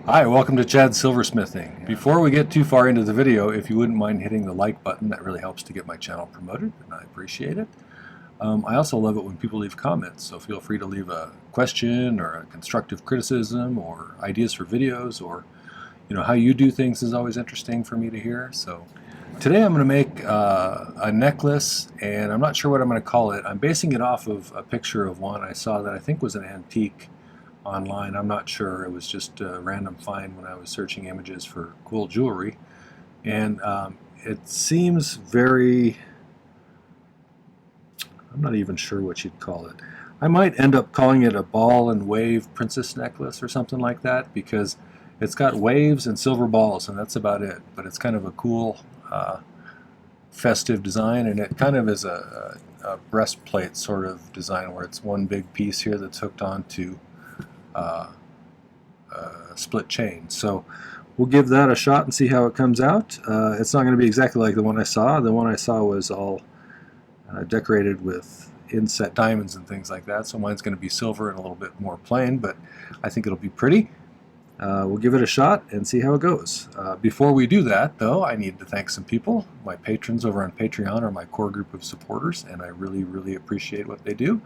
Hi, welcome to Chad's Silversmithing. Before we get too far into the video, if you wouldn't mind hitting the like button, that really helps to get my channel promoted, and I appreciate it. I also love it when people leave comments, so feel free to leave a question or a constructive criticism or ideas for videos, or how you do things is always interesting for me to hear. So today I'm going to make a necklace, and I'm not sure what I'm going to call it. I'm basing it off of a picture of one I saw that I think was an antique online. I'm not sure. It was just a random find when I was searching images for cool jewelry, and it seems very, I'm not even sure what you'd call it. I might end up calling it a ball and wave princess necklace or something like that, because it's got waves and silver balls, and that's about it. But it's kind of a cool festive design, and it kind of is a breastplate sort of design where it's one big piece here that's hooked onto split chain. So we'll give that a shot and see how it comes out. It's not going to be exactly like the one I saw. The one I saw was all decorated with inset diamonds and things like that, so mine's going to be silver and a little bit more plain, but I think it'll be pretty. We'll give it a shot and see how it goes. Before we do that, though, I need to thank some people. My patrons over on Patreon are my core group of supporters, and I really appreciate what they do.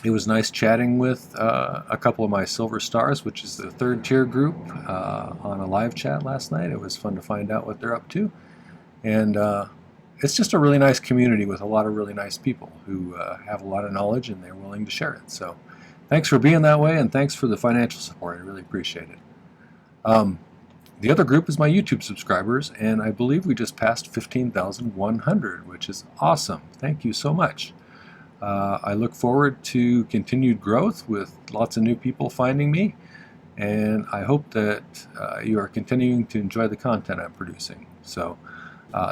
It was nice chatting with a couple of my silver stars, which is the third tier group, on a live chat last night. It was fun to find out what they're up to, and it's just a really nice community with a lot of really nice people who have a lot of knowledge and they're willing to share it. So thanks for being that way, and thanks for the financial support. I really appreciate it. The other group is my YouTube subscribers, and I believe we just passed 15,100, which is awesome. Thank you so much. I look forward to continued growth with lots of new people finding me, and I hope that you are continuing to enjoy the content I'm producing. So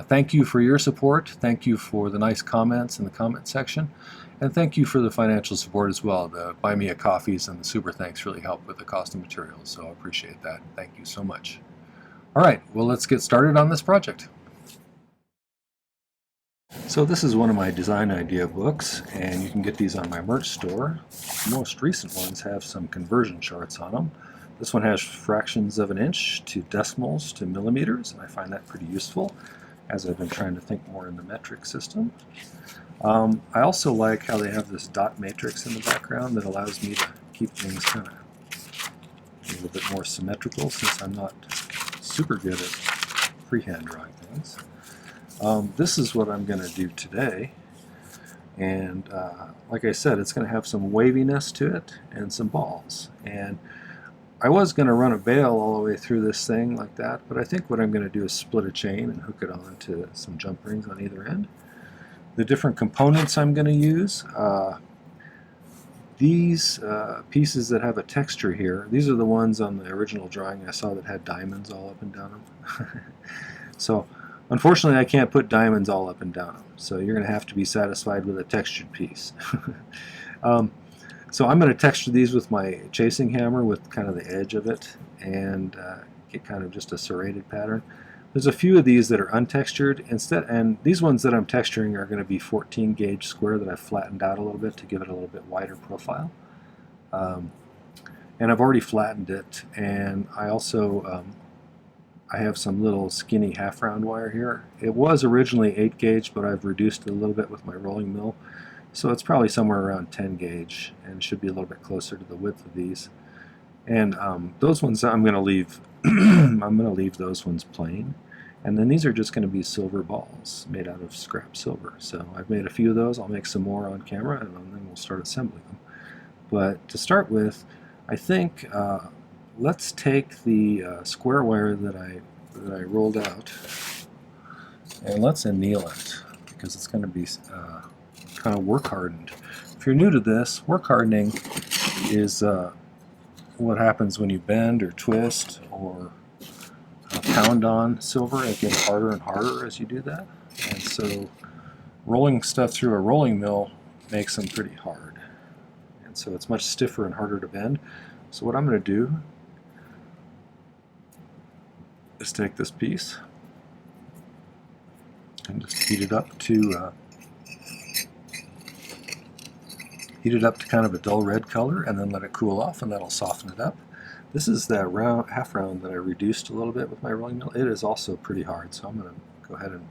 thank you for your support, thank you for the nice comments in the comment section, and thank you for the financial support as well. The Buy Me a Coffees and the Super Thanks really help with the cost of materials, so I appreciate that. Thank you so much. Alright, well, let's get started on this project. So this is one of my design idea books, and you can get these on my merch store. The most recent ones have some conversion charts on them. This one has fractions of an inch to decimals to millimeters, and I find that pretty useful as I've been trying to think more in the metric system. I also like how they have this dot matrix in the background that allows me to keep things kind of a little bit more symmetrical, since I'm not super good at freehand drawing things. This is what I'm going to do today, and like I said, it's going to have some waviness to it and some balls. And I was going to run a bail all the way through this thing like that, but I think what I'm going to do is split a chain and hook it onto some jump rings on either end. The different components I'm going to use, these pieces that have a texture here, these are the ones on the original drawing I saw that had diamonds all up and down them. So unfortunately, I can't put diamonds all up and down them, so you're going to have to be satisfied with a textured piece. So I'm going to texture these with my chasing hammer with kind of the edge of it, and get kind of just a serrated pattern. There's a few of these that are untextured instead, and these ones that I'm texturing are going to be 14 gauge square that I've flattened out a little bit to give it a little bit wider profile. And I've already flattened it, and I also I have some little skinny half round wire here. It was originally 8 gauge, but I've reduced it a little bit with my rolling mill, so it's probably somewhere around 10 gauge and should be a little bit closer to the width of these. And those ones I'm going to leave I'm going to leave those ones plain, and then these are just going to be silver balls made out of scrap silver. So I've made a few of those. I'll make some more on camera, and then we'll start assembling them. But to start with, I think let's take the square wire that I rolled out, and let's anneal it, because it's going to be kind of work hardened. If you're new to this, work hardening is what happens when you bend or twist or pound on silver. It gets harder and harder as you do that, and so rolling stuff through a rolling mill makes them pretty hard, and so it's much stiffer and harder to bend. So what I'm going to do is take this piece and just heat it up to kind of a dull red color, and then let it cool off, and that'll soften it up. This is that round, half round that I reduced a little bit with my rolling mill. It is also pretty hard, so I'm going to go ahead and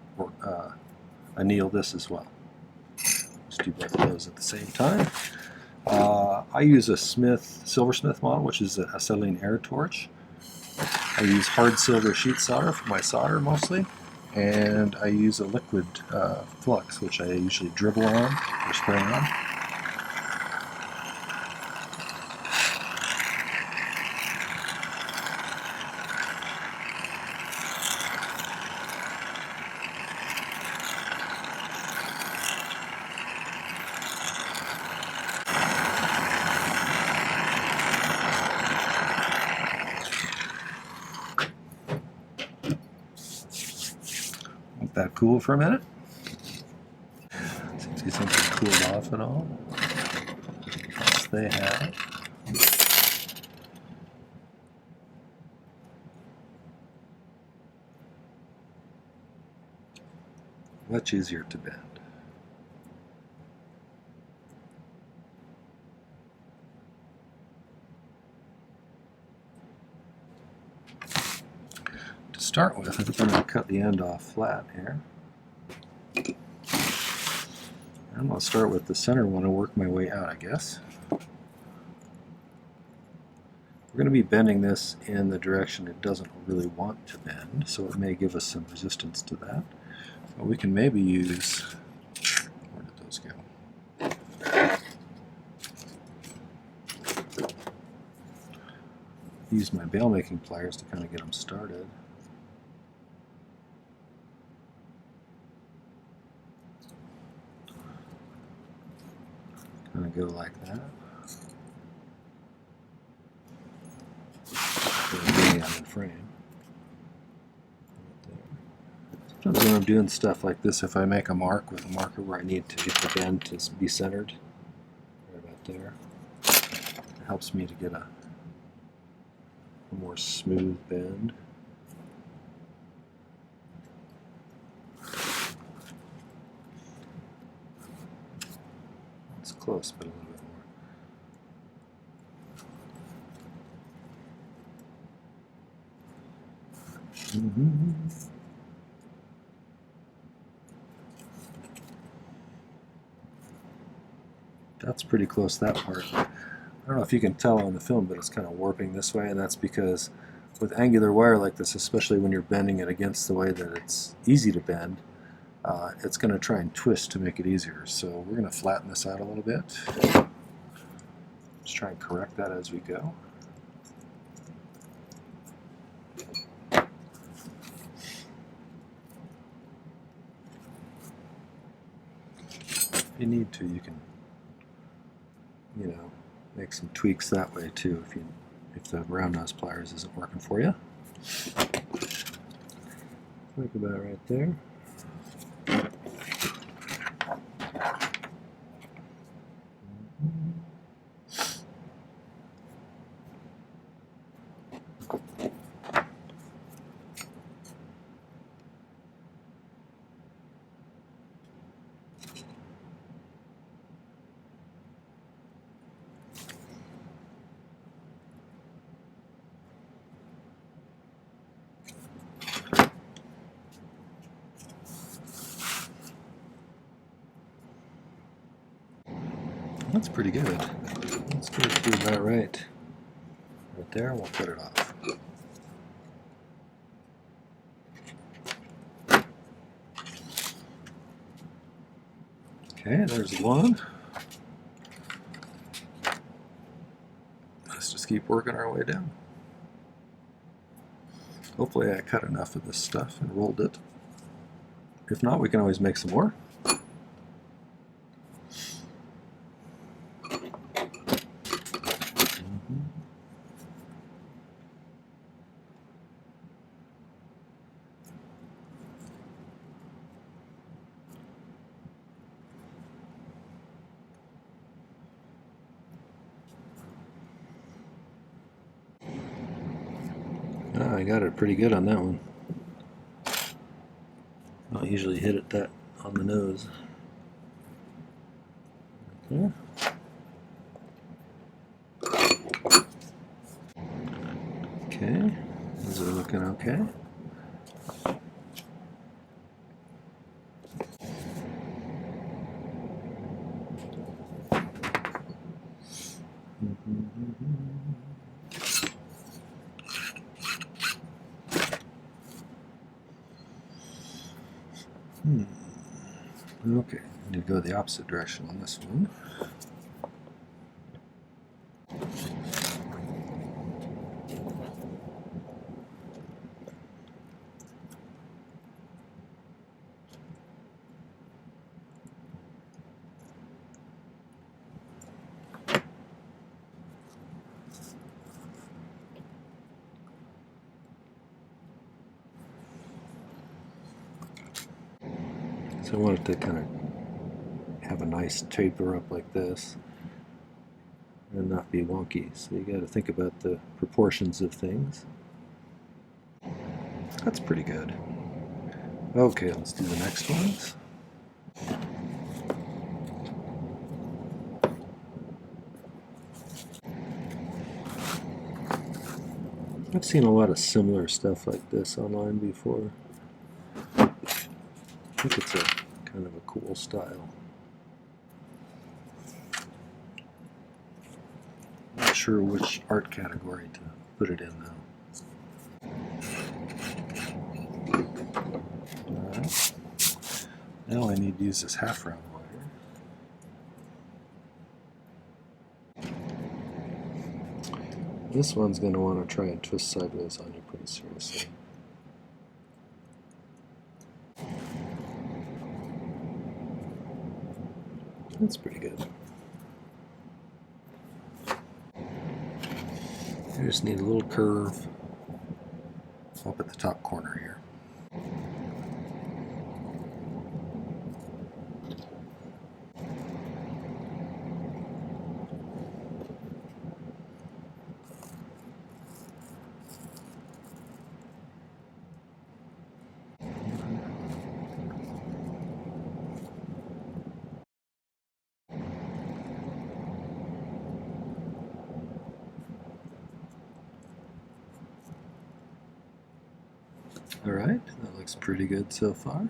anneal this as well. Just do both of those at the same time. I use a Silversmith model, which is a acetylene air torch. I use hard silver sheet solder for my solder mostly, and I use a liquid flux, which I usually dribble on or spray on. Let that cool for a minute. See something cooled off at all? Yes, they have. Much easier to bend. To start with, I think I'm going to cut the end off flat here. I'm going to start with the center one and work my way out, I guess. We're going to be bending this in the direction it doesn't really want to bend, so it may give us some resistance to that. But we can maybe use, where did those go? Use my bail making pliers to kind of get them started. Kind of go like that. Bring out in frame. Sometimes when I'm doing stuff like this, if I make a mark with a marker where I need to get the bend to be centered, right about there, it helps me to get a more smooth bend. It's close, but a little bit more. That's pretty close, that part. I don't know if you can tell on the film, but it's kind of warping this way, and that's because with angular wire like this, especially when you're bending it against the way that it's easy to bend, it's going to try and twist to make it easier. So we're going to flatten this out a little bit. Just try and correct that as we go. If you need to, you can, you know, make some tweaks that way too if the round nose pliers isn't working for you. Like about right there. That's pretty good. Let's get it to about right. Right there, we'll cut it off. Okay, there's one. Let's just keep working our way down. Hopefully I cut enough of this stuff and rolled it. If not, we can always make some more. I got it pretty good on that one. I don't usually hit it that on the nose. Right there. Okay, these are looking okay. Okay, I need to go the opposite direction on this one. So I want it to kind of have a nice taper up like this and not be wonky. So you got to think about the proportions of things. That's pretty good. Okay, let's do the next ones. I've seen a lot of similar stuff like this online before. I think it's a kind of a cool style. Not sure which art category to put it in though. Alright. Now I need to use this half round wire. This one's going to want to try and twist sideways on you pretty seriously. That's pretty good. I just need a little curve up at the top corner here. Alright, that looks pretty good so far.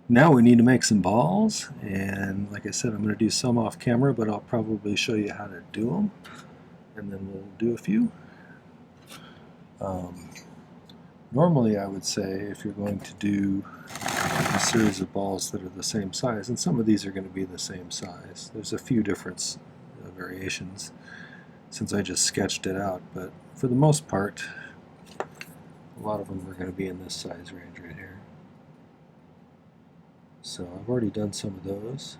Now we need to make some balls, and like I said, I'm going to do some off camera, but I'll probably show you how to do them, and then we'll do a few. Normally I would say if you're going to do a series of balls that are the same size, and some of these are going to be the same size. There's a few different variations since I just sketched it out, but for the most part, a lot of them are going to be in this size range right here. So I've already done some of those.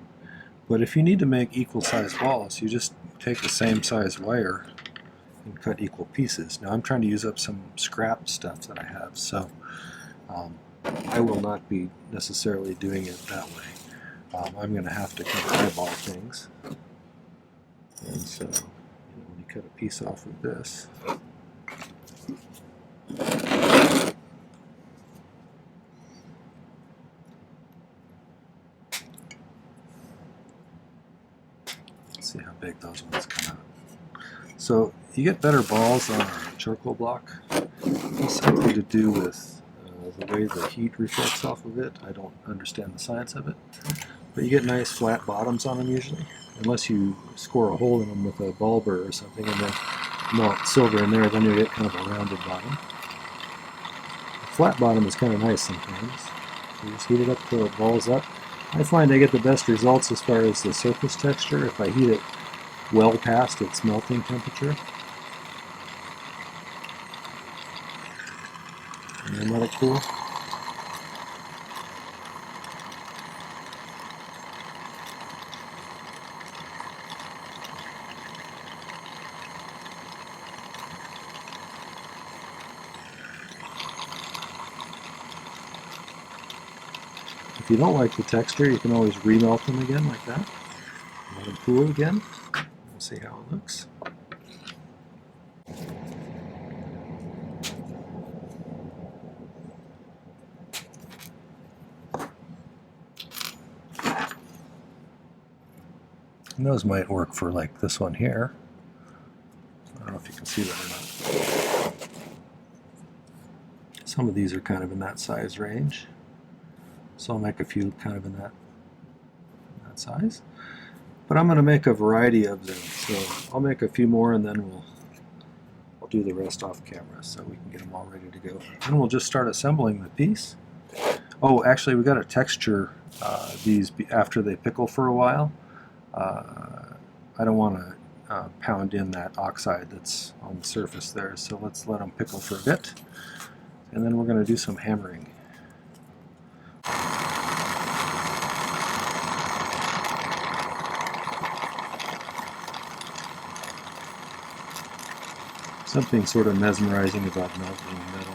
But if you need to make equal size balls, you just take the same size wire and cut equal pieces. Now I'm trying to use up some scrap stuff that I have, so I will not be necessarily doing it that way. I'm going to have to kind of eyeball things. And so when you cut a piece off of this, see how big those ones come out. So you get better balls on a charcoal block. It's something to do with the way the heat reflects off of it. I don't understand the science of it. But you get nice flat bottoms on them usually, unless you score a hole in them with a ball burr or something and then melt silver in there, then you get kind of a rounded bottom. A flat bottom is kind of nice sometimes. You just heat it up till it balls up. I find I get the best results as far as the surface texture if I heat it well past its melting temperature. And then let it cool. If you don't like the texture, you can always remelt them again like that. Let them cool again. We'll see how it looks. And those might work for like this one here. I don't know if you can see that or not. Some of these are kind of in that size range, so I'll make a few kind of in that size. But I'm going to make a variety of them, so I'll make a few more and then I'll do the rest off camera so we can get them all ready to go. And we'll just start assembling the piece. Oh, actually, we got to texture these after they pickle for a while. I don't want to pound in that oxide that's on the surface there, so let's let them pickle for a bit. And then we're going to do some hammering. Something sort of mesmerizing about melting metal.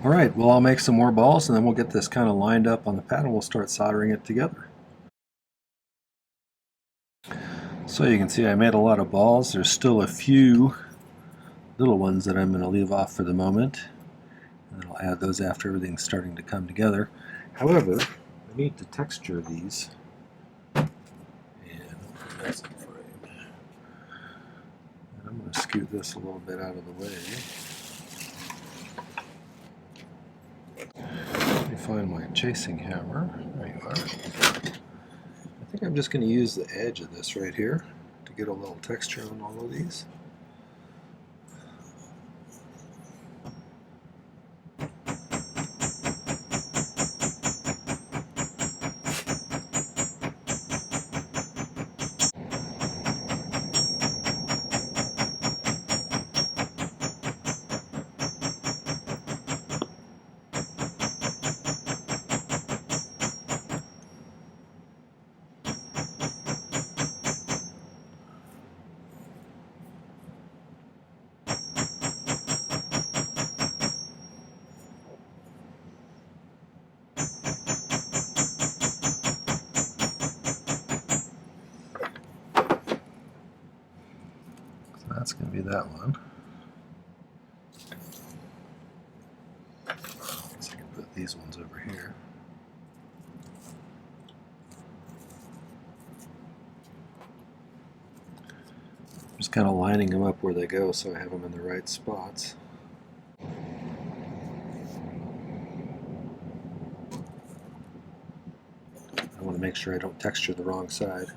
Alright, well, I'll make some more balls and then we'll get this kind of lined up on the pad and we'll start soldering it together. So you can see I made a lot of balls. There's still a few little ones that I'm going to leave off for the moment. And then I'll add those after everything's starting to come together. However, I need to texture these. I'm going to scoot this a little bit out of the way. Let me find my chasing hammer. There you are. I think I'm just going to use the edge of this right here to get a little texture on all of these. That's going to be that one. So I can put these ones over here. Just kind of lining them up where they go so I have them in the right spots. I want to make sure I don't texture the wrong side.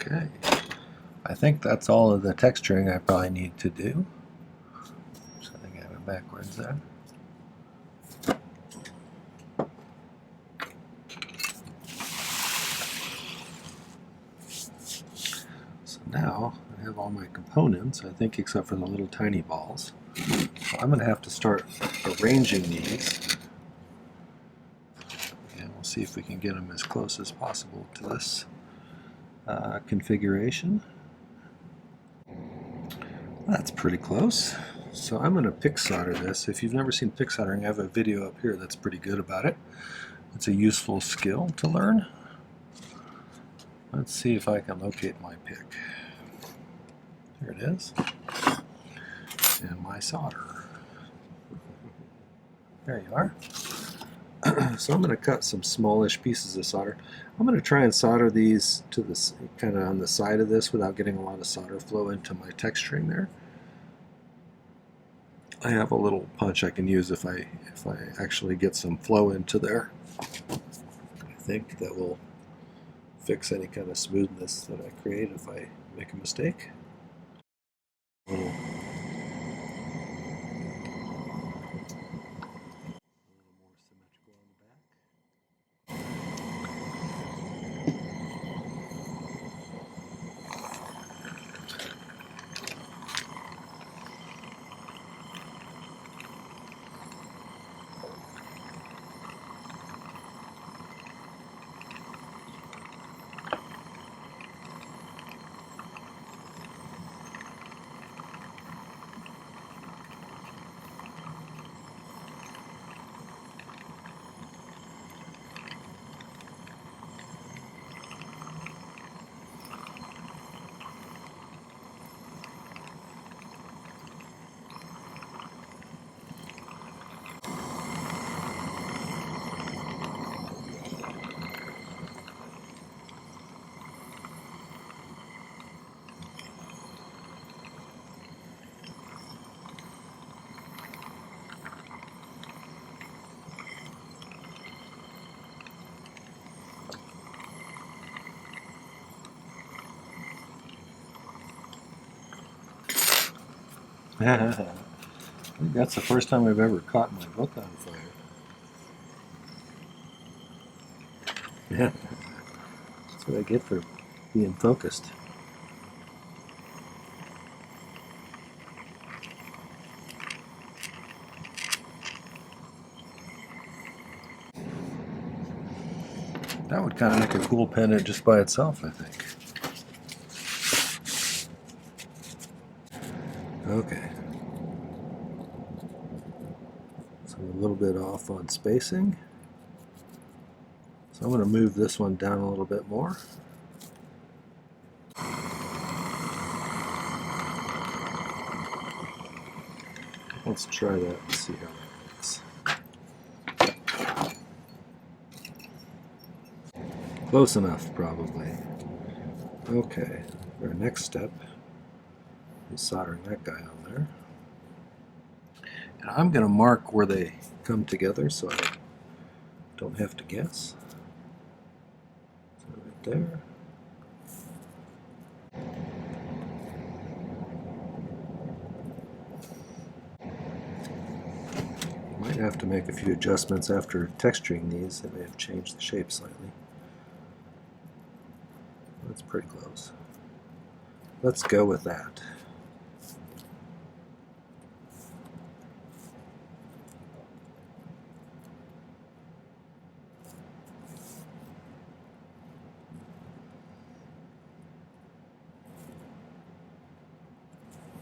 Okay, I think that's all of the texturing I probably need to do. So I think I have it backwards there. So now I have all my components, I think, except for the little tiny balls. So I'm going to have to start arranging these. And we'll see if we can get them as close as possible to this configuration. That's pretty close. So I'm going to pick solder this. If you've never seen pick soldering, I have a video up here that's pretty good about it. It's a useful skill to learn. Let's see if I can locate my pick. There it is. And my solder. There you are. So I'm going to cut some smallish pieces of solder. I'm going to try and solder these to this kind of on the side of this without getting a lot of solder flow into my texturing there. I have a little punch I can use if I actually get some flow into there. I think that will fix any kind of smoothness that I create if I make a mistake. A little more symmetrical on the back. I think that's the first time I've ever caught my book on fire. Yeah, that's what I get for being focused. That would kind of make a cool pendant just by itself, I think. Okay. So a little bit off on spacing. So I'm going to move this one down a little bit more. Let's try that and see how that works. Close enough, probably. Okay, our next step is soldering that guy on there. And I'm going to mark where they come together so I don't have to guess. So right there. Might have to make a few adjustments after texturing these. They may have changed the shape slightly. That's pretty close. Let's go with that.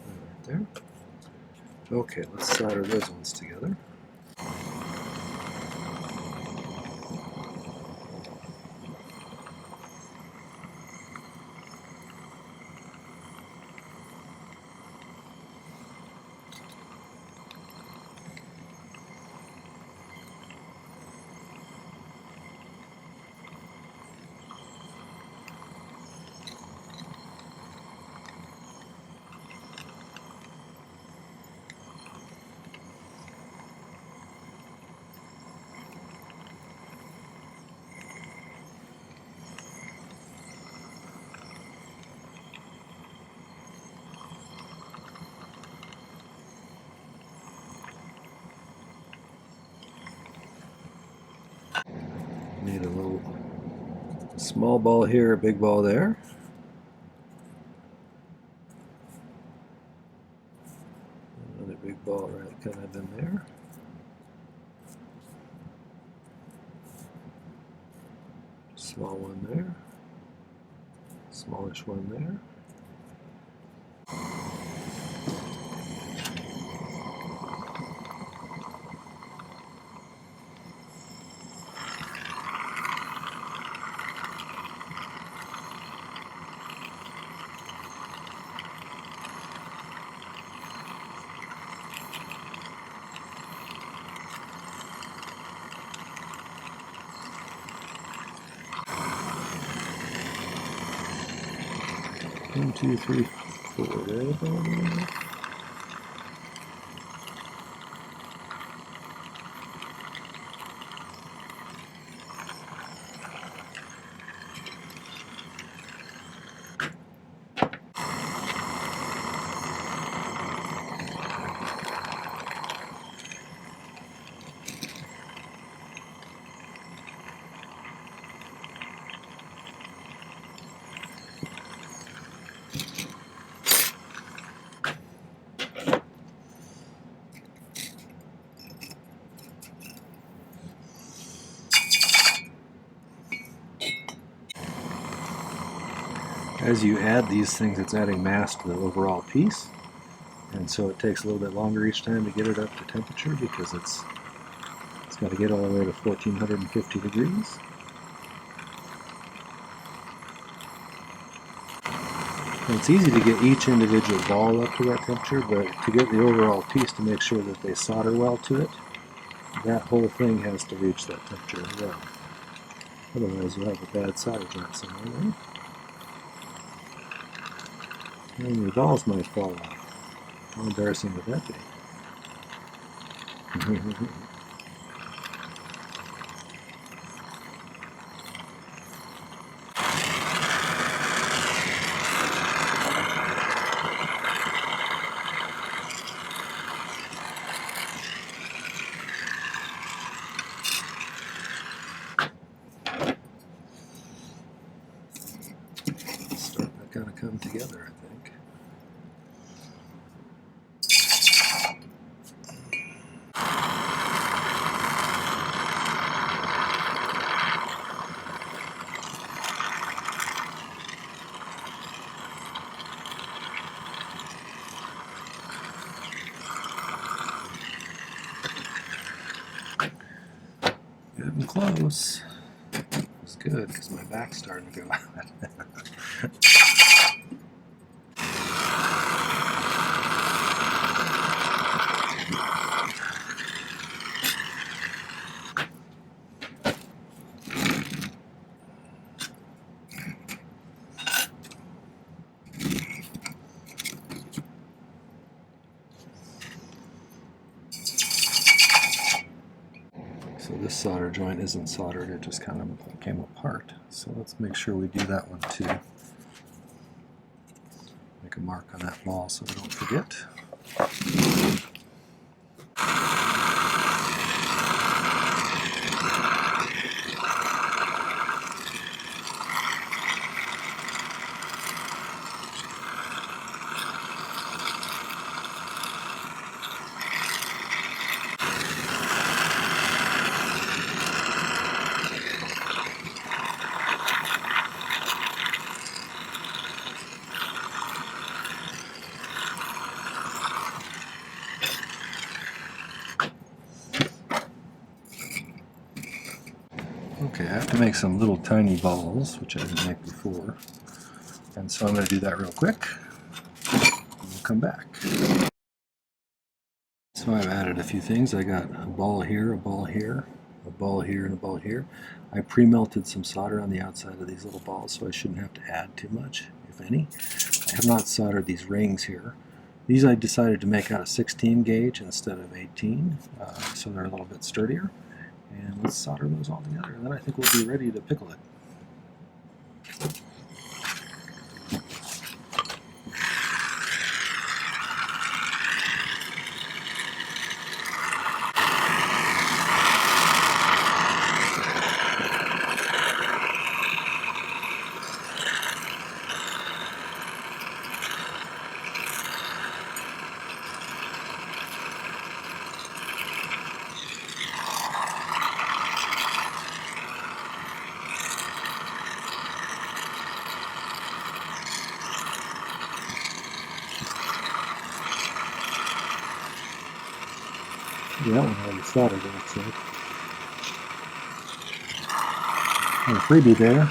Right there. Okay, let's solder those ones together. Need a little small ball here, a big ball there. Another big ball right kind of in there. Small one there. Smallish one there. One, two, three, four. There. As you add these things, it's adding mass to the overall piece, and so it takes a little bit longer each time to get it up to temperature because it's got to get all the way to 1450 degrees. And it's easy to get each individual ball up to that temperature, but to get the overall piece to make sure that they solder well to it, that whole thing has to reach that temperature as well. Otherwise you'll have a bad solder joint somewhere, right? And your balls might fall off. How embarrassing would that be? close. It was good because my back's starting to go out. So this solder joint isn't soldered, it just kind of came apart. So let's make sure we do that one too. Make a mark on that ball so we don't forget. Okay, I have to make some little tiny balls, which I didn't make before. And so I'm going to do that real quick. And we'll come back. So I've added a few things. I got a ball here, a ball here, a ball here, and a ball here. I pre-melted some solder on the outside of these little balls, so I shouldn't have to add too much, if any. I have not soldered these rings here. These I decided to make out of 16 gauge instead of 18, so they're a little bit sturdier. And let's solder those all together, and then I think we'll be ready to pickle it. Yeah, that one already soldered, it looks like. And a freebie there.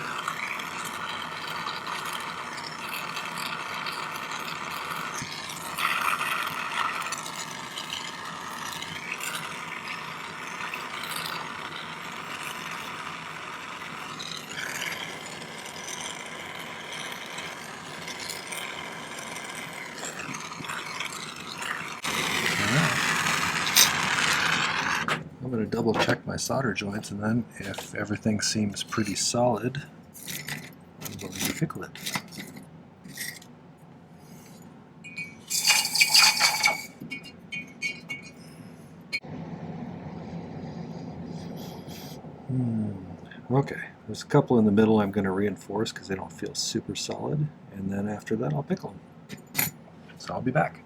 I'm going to double check my solder joints, and then if everything seems pretty solid, I'm going to pickle it. Okay, there's a couple in the middle I'm going to reinforce because they don't feel super solid, and then after that I'll pickle them. So I'll be back.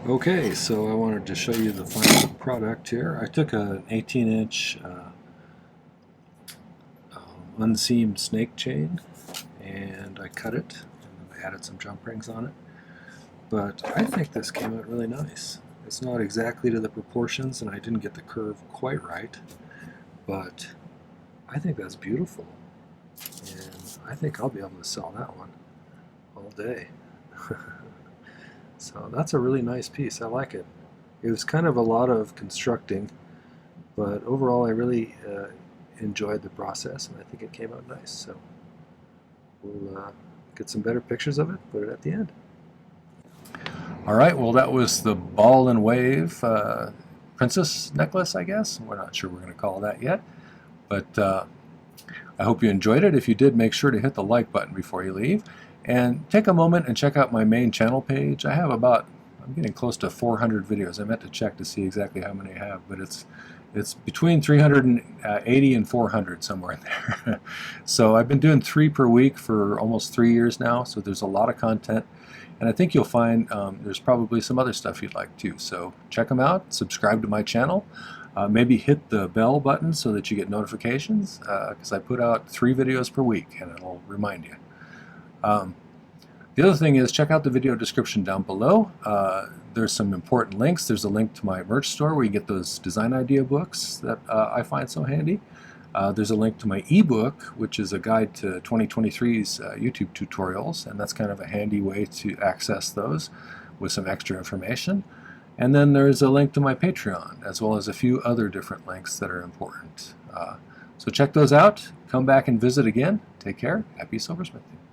Okay, so I wanted to show you the final product here. I took an 18-inch unseamed snake chain and I cut it and I added some jump rings on it. But I think this came out really nice. It's not exactly to the proportions and I didn't get the curve quite right, but I think that's beautiful. And I think I'll be able to sell that one all day. So that's a really nice piece. I like it. It was kind of a lot of constructing, but overall I really enjoyed the process and I think it came out nice. So we'll get some better pictures of it, put it at the end. All right, well that was the ball and wave princess necklace, I guess. We're not sure we're going to call that yet, but I hope you enjoyed it. If you did, make sure to hit the like button before you leave. And take a moment and check out my main channel page. I have I'm getting close to 400 videos. I meant to check to see exactly how many I have, but it's between 380 and 400, somewhere in there. So I've been doing 3 per week for almost 3 years now, so there's a lot of content. And I think you'll find there's probably some other stuff you'd like too. So check them out, subscribe to my channel. Maybe hit the bell button so that you get notifications, because I put out 3 videos per week and it'll remind you. The other thing is check out the video description down below. There's some important links. There's a link to my merch store where you get those design idea books that I find so handy. There's a link to my ebook, which is a guide to 2023's YouTube tutorials, and that's kind of a handy way to access those with some extra information. And then there's a link to my Patreon, as well as a few other different links that are important. So check those out. Come back and visit again. Take care. Happy silversmithing.